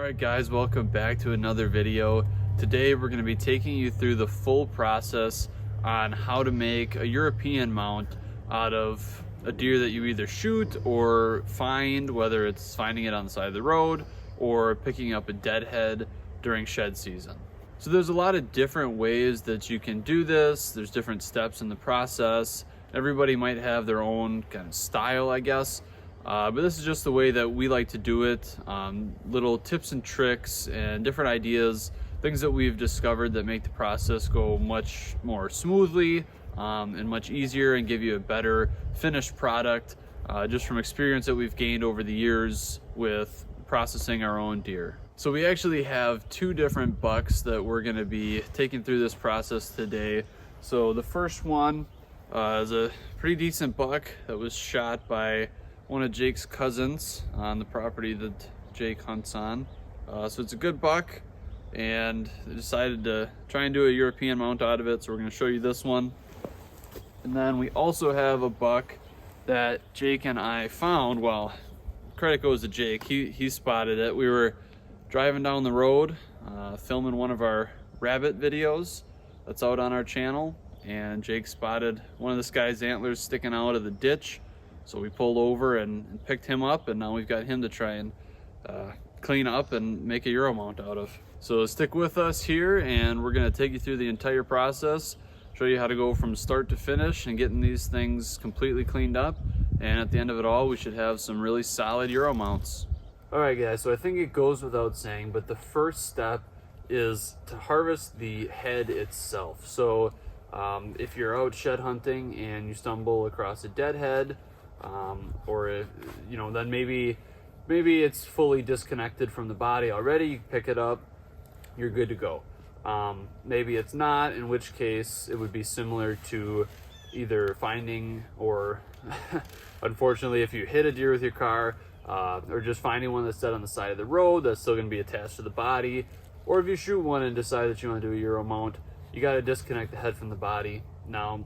Alright guys, welcome back to another video. Today we're going to be taking you through the full process on how to make a European mount out of a deer that you either shoot or find, whether it's finding it on the side of the road or picking up a dead head during shed season. So there's a lot of different ways that you can do this. There's different steps in the process. Everybody might have their own kind of style, I guess. But this is just the way that we like to do it. Little tips and tricks and different ideas, things that we've discovered that make the process go much more smoothly and much easier and give you a better finished product just from experience that we've gained over the years with processing our own deer. So we actually have two different bucks that we're going to be taking through this process today. So the first one is a pretty decent buck that was shot by one of Jake's cousins on the property that Jake hunts on. So it's a good buck, and they decided to try and do a European mount out of it, so we're going to show you this one. And then we also have a buck that Jake and I found. Well, credit goes to Jake. He spotted it. We were driving down the road filming one of our rabbit videos that's out on our channel, and Jake spotted one of this guy's antlers sticking out of the ditch. So we pulled over and picked him up, and now we've got him to try and clean up and make a Euro mount out of. So stick with us here, and we're gonna take you through the entire process, show you how to go from start to finish and getting these things completely cleaned up. And at the end of it all, we should have some really solid Euro mounts. All right guys, so I think it goes without saying, but the first step is to harvest the head itself. So if you're out shed hunting and you stumble across a dead head, or then maybe it's fully disconnected from the body already, you pick it up, you're good to go. Maybe it's not, in which case it would be similar to either finding, or unfortunately if you hit a deer with your car, or just finding one that's dead on the side of the road that's still going to be attached to the body, or if you shoot one and decide that you want to do a Euro mount, you got to disconnect the head from the body. Now,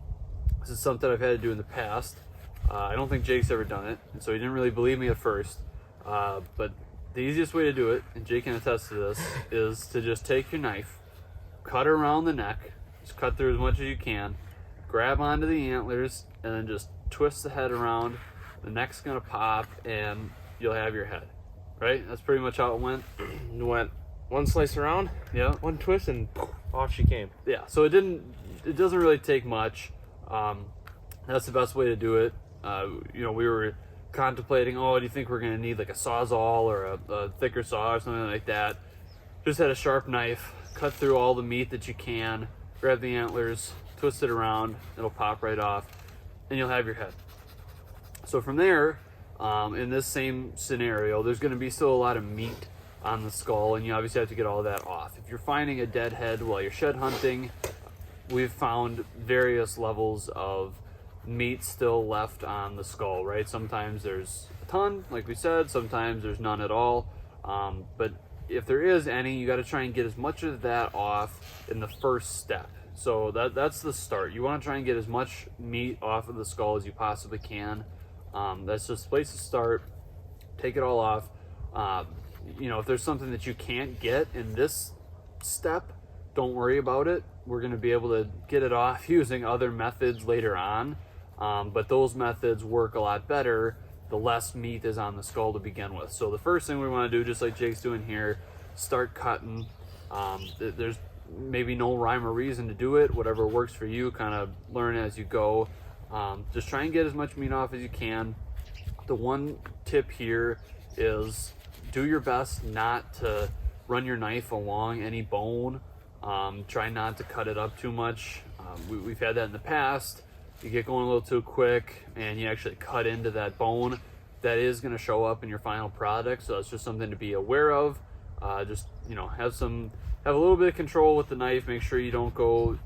this is something I've had to do in the past. I don't think Jake's ever done it, and so he didn't really believe me at first. But the easiest way to do it, and Jake can attest to this, is to just take your knife, cut around the neck, just cut through as much as you can, grab onto the antlers, and then just twist the head around. The neck's gonna pop, and you'll have your head. Right? That's pretty much how it went. It went one slice around, Yeah. one twist, and off she came. Yeah. So it doesn't really take much. That's the best way to do it. We were contemplating, do you think we're gonna need like a Sawzall or a thicker saw or something like that? Just had a sharp knife, cut through all the meat that you can, grab the antlers, twist it around, it'll pop right off, and you'll have your head. So from there, in this same scenario, there's gonna be still a lot of meat on the skull, and you obviously have to get all of that off. If you're finding a dead head while you're shed hunting, we've found various levels of meat still left on the skull, right? Sometimes there's a ton, like we said, sometimes there's none at all. But if there is any, you got to try and get as much of that off in the first step. So that's the start. You want to try and get as much meat off of the skull as you possibly can. That's just the place to start. Take it all off. If there's something that you can't get in this step, don't worry about it. We're going to be able to get it off using other methods later on. But those methods work a lot better the less meat is on the skull to begin with. So the first thing we want to do, just like Jake's doing here, start cutting. There's maybe no rhyme or reason to do it. Whatever works for you, kind of learn as you go. Just try and get as much meat off as you can. The one tip here is do your best not to run your knife along any bone. Try not to cut it up too much. We've had that in the past. You get going a little too quick and you actually cut into that bone. That is going to show up in your final product, so that's just something to be aware of. Have a little bit of control with the knife. Make sure you don't go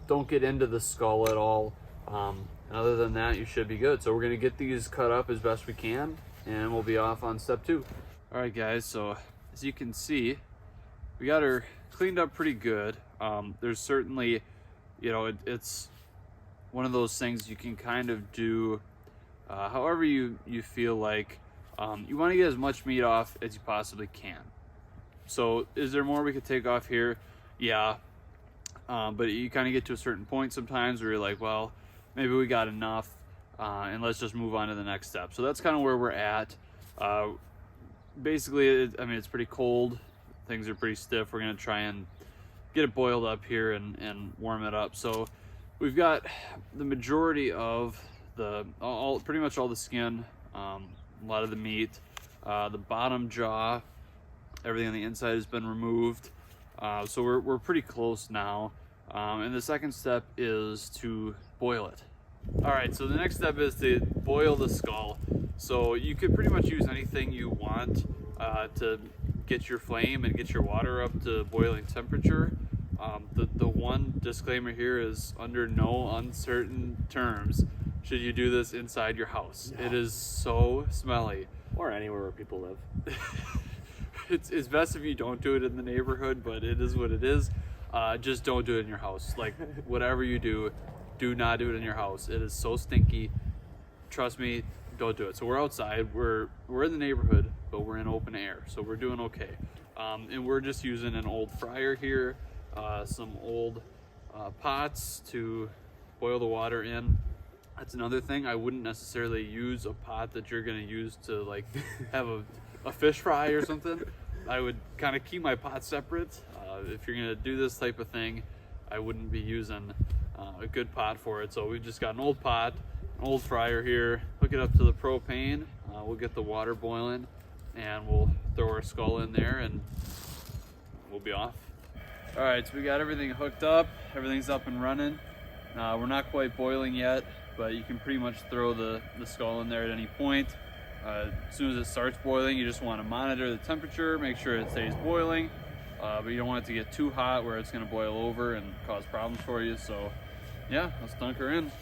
don't get into the skull at all. And other than that, you should be good. So we're going to get these cut up as best we can, and we'll be off on step 2. All right guys, so as you can see, we got her cleaned up pretty good. There's certainly, it's one of those things you can kind of do however you feel like. You want to get as much meat off as you possibly can. So is there more we could take off here? Yeah. But you kind of get to a certain point sometimes where you're like, well, maybe we got enough, and let's just move on to the next step. So that's kind of where we're at. Basically, I mean, it's pretty cold. Things are pretty stiff. We're going to try and get it boiled up here and warm it up. So we've got the majority of pretty much all the skin, a lot of the meat, the bottom jaw, everything on the inside has been removed. So we're pretty close now. And the second step is to boil it. All right, so the next step is to boil the skull. So you could pretty much use anything you want to get your flame and get your water up to boiling temperature. The one disclaimer here is under no uncertain terms should you do this inside your house. No. It is so smelly. Or anywhere where people live. It's best if you don't do it in the neighborhood, but it is what it is. Just don't do it in your house. Like, whatever you do not do it in your house. It is so stinky. Trust me, don't do it. So we're outside. We're in the neighborhood, but we're in open air, so we're doing okay. And we're just using an old fryer here, some old pots to boil the water in. That's another thing. I wouldn't necessarily use a pot that you're going to use to like have a fish fry or something. I would kind of keep my pot separate. If you're going to do this type of thing, I wouldn't be using a good pot for it. So we've just got an old pot, an old fryer here, hook it up to the propane. We'll get the water boiling and we'll throw our skull in there and we'll be off. All right, so we got everything hooked up. Everything's up and running. We're not quite boiling yet, but you can pretty much throw the skull in there at any point. As soon as it starts boiling, you just want to monitor the temperature, make sure it stays boiling, but you don't want it to get too hot where it's going to boil over and cause problems for you. So yeah, let's dunk her in.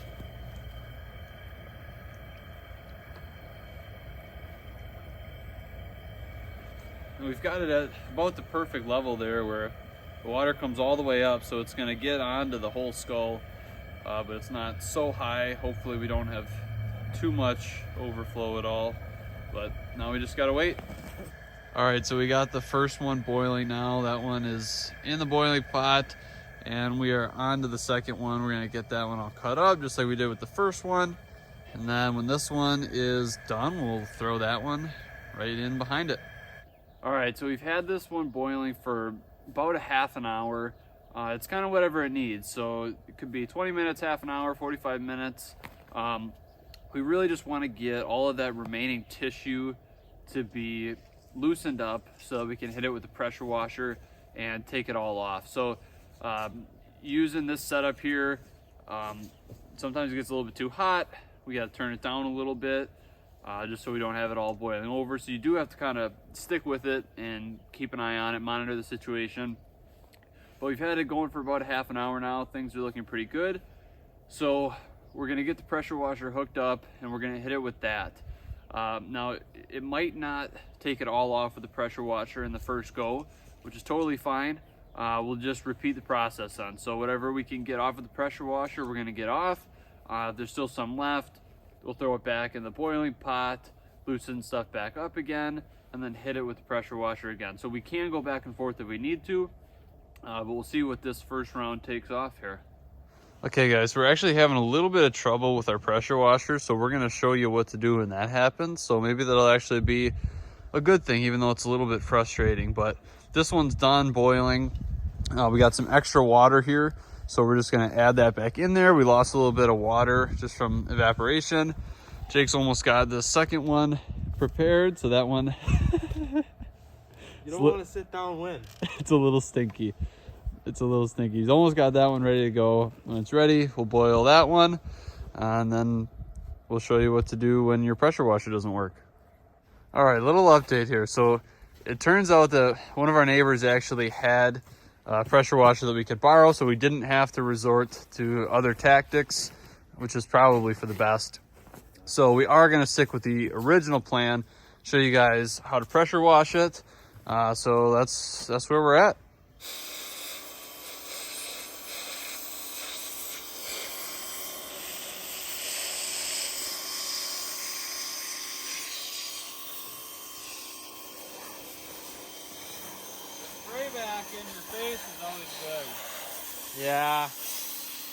And we've got it at about the perfect level there where the water comes all the way up, so it's going to get onto the whole skull, but it's not so high. Hopefully we don't have too much overflow at all, but now we just got to wait. All right, so we got the first one boiling now. That one is in the boiling pot, and we are on to the second one. We're going to get that one all cut up just like we did with the first one, and then when this one is done, we'll throw that one right in behind it. All right, so we've had this one boiling for about a half an hour. It's kind of whatever it needs. So it could be 20 minutes, half an hour, 45 minutes. We really just want to get all of that remaining tissue to be loosened up so that we can hit it with the pressure washer and take it all off. So using this setup here, sometimes it gets a little bit too hot. We got to turn it down a little bit. Just so we don't have it all boiling over. So you do have to kind of stick with it and keep an eye on it, monitor the situation. But we've had it going for about a half an hour now. Things are looking pretty good. So we're gonna get the pressure washer hooked up and we're gonna hit it with that. Now, it might not take it all off with the pressure washer in the first go, which is totally fine. We'll just repeat the process on. So whatever we can get off of the pressure washer, we're gonna get off. If there's still some left, we'll throw it back in the boiling pot, loosen stuff back up again, and then hit it with the pressure washer again. So we can go back and forth if we need to, but we'll see what this first round takes off here. Okay guys, we're actually having a little bit of trouble with our pressure washer, so we're gonna show you what to do when that happens. So maybe that'll actually be a good thing, even though it's a little bit frustrating. But this one's done boiling. We got some extra water here, so we're just gonna add that back in there. We lost a little bit of water just from evaporation. Jake's almost got the second one prepared, so that one you don't want to sit down when it's a little stinky. It's a little stinky. He's almost got that one ready to go. When it's ready, we'll boil that one, and then we'll show you what to do when your pressure washer doesn't work. All right, little update here. So it turns out that one of our neighbors actually had a pressure washer that we could borrow, so we didn't have to resort to other tactics, which is probably for the best. So we are going to stick with the original plan, show you guys how to pressure wash it. So that's where we're at. back in your face is always good. Yeah,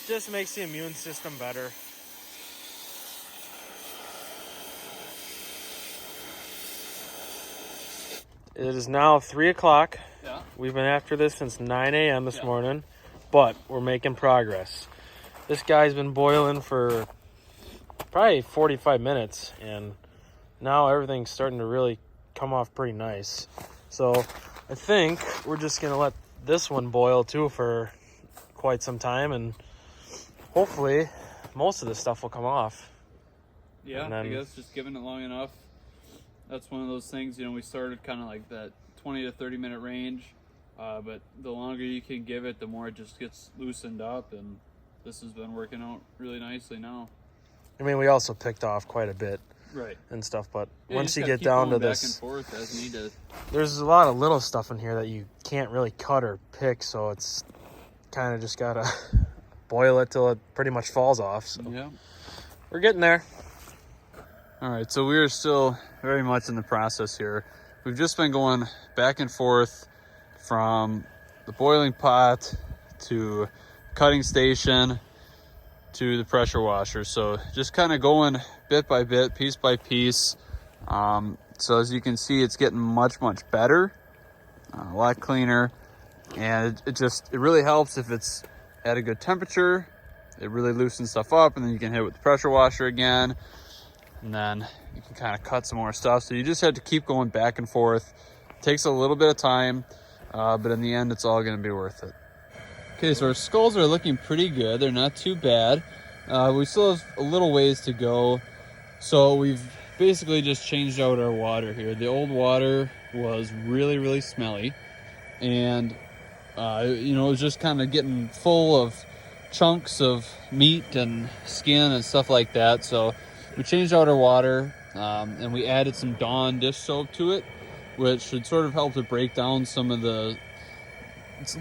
just makes the immune system better. It is now 3 o'clock. Yeah. We've been after this since 9 a.m. this morning, but we're making progress. This guy's been boiling for probably 45 minutes, and now everything's starting to really come off pretty nice. So I think we're just going to let this one boil too for quite some time, and hopefully most of this stuff will come off. Yeah, then, I guess just giving it long enough. That's one of those things, you know, we started kind of like that 20 to 30 minute range, but the longer you can give it, the more it just gets loosened up, and this has been working out really nicely now. I mean, we also picked off quite a bit, right, and stuff, but yeah, once you get down to this, back and forth as needed. There's a lot of little stuff in here that you can't really cut or pick, so it's kind of just gotta boil it till it pretty much falls off. So yeah, we're getting there. All right, so we are still very much in the process here. We've just been going back and forth from the boiling pot to cutting station to the pressure washer. So just kind of going bit by bit, piece by piece. So as you can see, it's getting much better, a lot cleaner. And it really helps if it's at a good temperature. It really loosens stuff up, and then you can hit it with the pressure washer again. And then you can kind of cut some more stuff. So you just have to keep going back and forth. It takes a little bit of time, but in the end, it's all going to be worth it. Okay, so our skulls are looking pretty good. They're not too bad. We still have a little ways to go. So we've basically just changed out our water here. The old water was really smelly. And, you know, it was just kind of getting full of chunks of meat and skin and stuff like that. So we changed out our water, and we added some Dawn dish soap to it, which should sort of help to break down some of the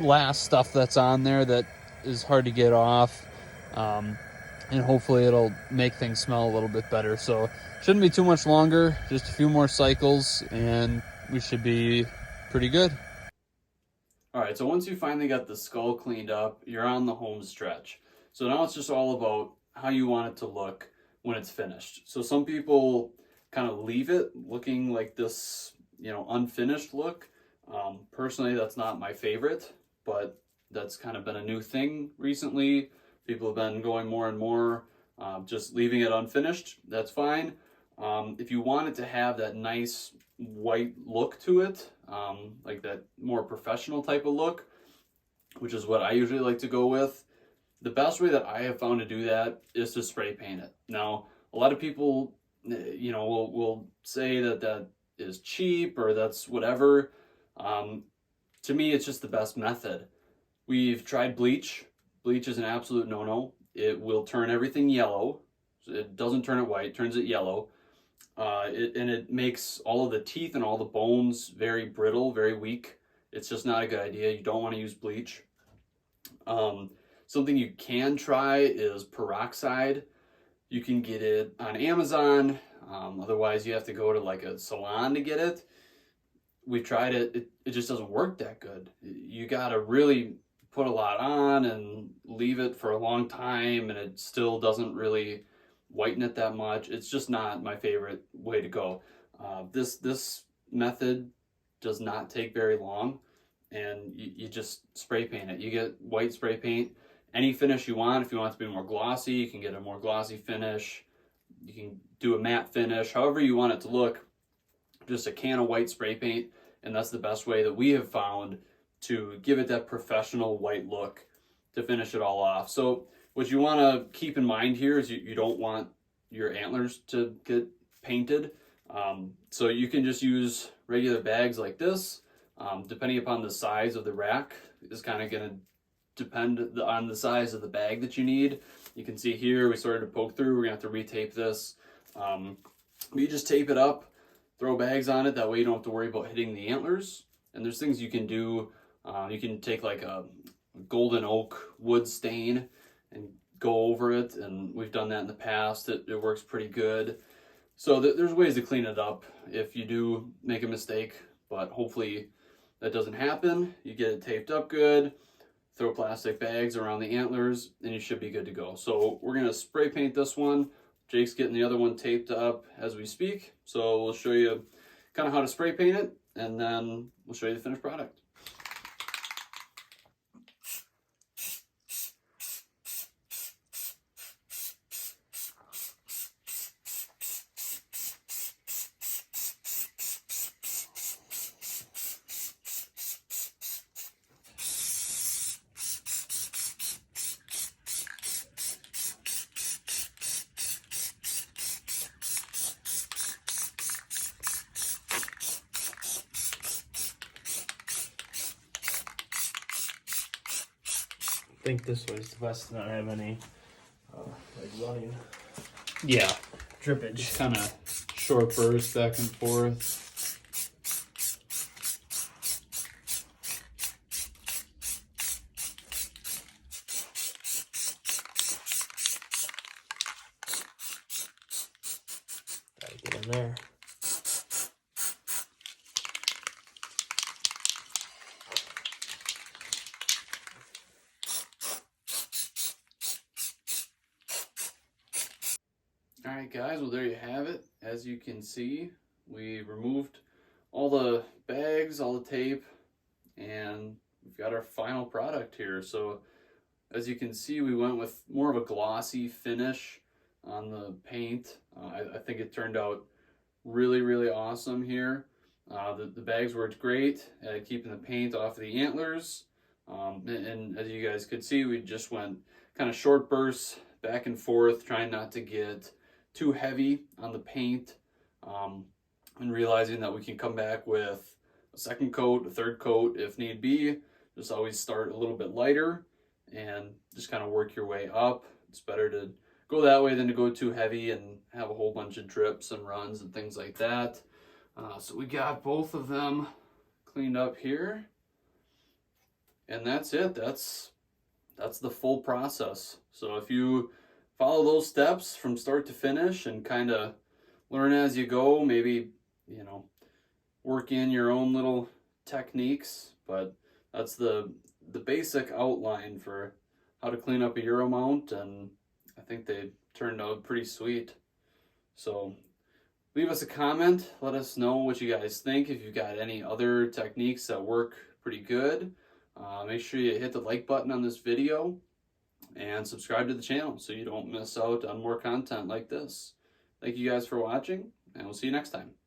last stuff that's on there that is hard to get off, and hopefully it'll make things smell a little bit better. So shouldn't be too much longer, just a few more cycles, and we should be pretty good. All right, so once you finally got the skull cleaned up, you're on the home stretch. So now it's just all about how you want it to look when it's finished. So some people kind of leave it looking like this, you know, unfinished look. Personally, that's not my favorite, but that's kind of been a new thing recently. People have been going more and more, just leaving it unfinished. That's fine. If you want it to have that nice white look to it, like that more professional type of look, which is what I usually like to go with, the best way that I have found to do that is to spray paint it. Now, a lot of people, you know, will say that that is cheap or that's whatever. To me, it's just the best method. We've tried bleach. Bleach is an absolute no-no. It will turn everything yellow. It doesn't turn it white, it turns it yellow. And it makes all of the teeth and all the bones very brittle, very weak. It's just not a good idea. You don't want to use bleach. Something you can try is peroxide. You can get it on Amazon. Otherwise, you have to go to like a salon to get it. We've tried it. It just doesn't work that good. You got to really put a lot on and leave it for a long time, and it still doesn't really whiten it that much. It's just not my favorite way to go. This method does not take very long, and you just spray paint it. You get white spray paint, any finish you want. If you want it to be more glossy, you can get a more glossy finish. You can do a matte finish, however you want it to look. Just a can of white spray paint, and that's the best way that we have found to give it that professional white look to finish it all off. So what you want to keep in mind here is you don't want your antlers to get painted. So you can just use regular bags like this. Depending upon the size of the rack is kind of going to depend on the size of the bag that you need. You can see here we started to poke through. We're going to have to retape this. You just tape it up, throw bags on it. That way you don't have to worry about hitting the antlers. And there's things you can do. You can take like a golden oak wood stain and go over it, and we've done that in the past. It works pretty good. So there's ways to clean it up if you do make a mistake, but hopefully that doesn't happen, you get it taped up good, throw plastic bags around the antlers, and you should be good to go. So we're gonna spray paint this one. Jake's getting the other one taped up as we speak. So we'll show you kind of how to spray paint it, and then we'll show you the finished product. I think this way is the best to not have any like running Yeah, drippage. just kind of short bursts back and forth. Gotta get in there. All right, guys, well, there you have it. As you can see, we removed all the bags, all the tape, and we've got our final product here. So as you can see, we went with more of a glossy finish on the paint. I think it turned out really awesome here. The bags worked great at keeping the paint off the antlers. And as you guys could see, we just went kind of short bursts back and forth, trying not to get too heavy on the paint, and realizing that we can come back with a second coat, a third coat if need be. Just always start a little bit lighter and just kind of work your way up. It's better to go that way than to go too heavy and have a whole bunch of drips and runs and things like that. So we got both of them cleaned up here, and that's it. That's the full process. So if you follow those steps from start to finish and kind of learn as you go, maybe, you know, work in your own little techniques, but that's the basic outline for how to clean up a Euro mount, and I think they turned out pretty sweet. So leave us a comment, let us know what you guys think. If you've got any other techniques that work pretty good, make sure you hit the like button on this video and subscribe to the channel so you don't miss out on more content like this. Thank you guys for watching, and we'll see you next time.